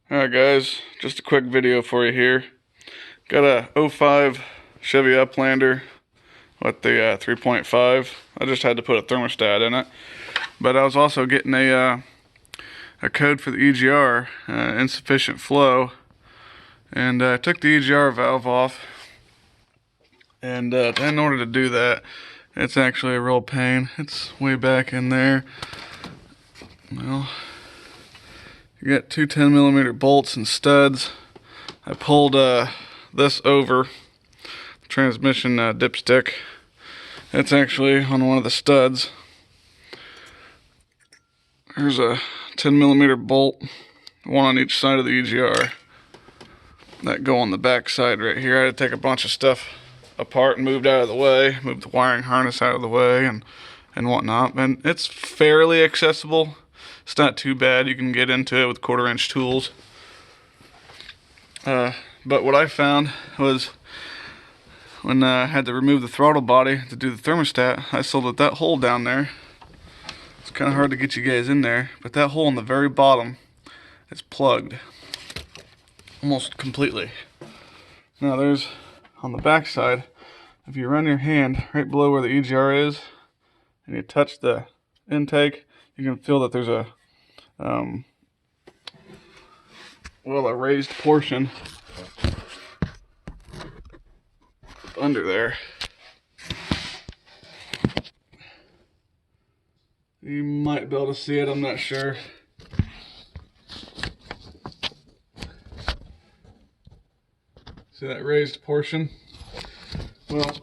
Alright guys, just a quick video for you here. Got a '05 Chevy Uplander with the 3.5. I just had to put a thermostat in it. But I was also getting a code for the EGR, insufficient flow. And I took the EGR valve off. And in order to do that, it's actually a real pain. It's way back in there. Well, you got two 10mm bolts and studs. I pulled this over, the transmission dipstick. It's actually on one of the studs. There's a 10mm bolt, one on each side of the EGR, that go on the back side right here. I had to take a bunch of stuff apart and moved out of the way, moved the wiring harness out of the way and whatnot. And it's fairly accessible. It's not too bad. You can get into it with 1/4-inch tools. But what I found was when I had to remove the throttle body to do the thermostat, I saw that hole down there, it's kind of hard to get you guys in there, but that hole on the very bottom is plugged almost completely. Now there's, on the back side, if you run your hand right below where the EGR is and you touch the intake, you can feel that there's a raised portion under there. You might be able to see it, I'm not sure. See that raised portion? Well,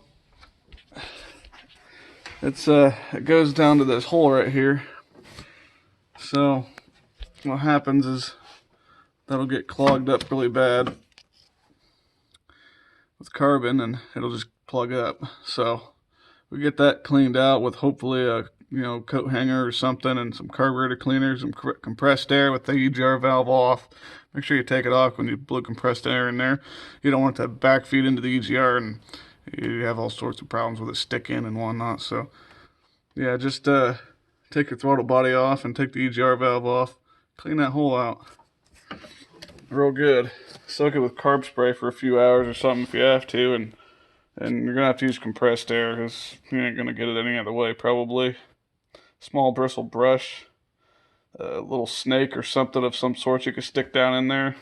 it goes down to this hole right here. So what happens is that'll get clogged up really bad with carbon and it'll just plug up. So we get that cleaned out with hopefully a coat hanger or something and some carburetor cleaners, some compressed air with the EGR valve off. Make sure you take it off when you blow compressed air in there. You don't want it to backfeed into the EGR and you have all sorts of problems with it sticking and whatnot. So yeah, just take your throttle body off and take the EGR valve off. Clean that hole out real good. Soak it with carb spray for a few hours or something if you have to, and you're gonna have to use compressed air because you ain't gonna get it any other way probably. Small bristle brush, a little snake or something of some sort you could stick down in there.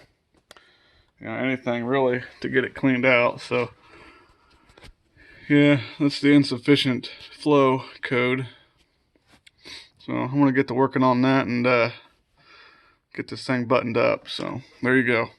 Anything really to get it cleaned out. So yeah, that's the insufficient flow code. So I'm gonna get to working on that and get this thing buttoned up. So there you go.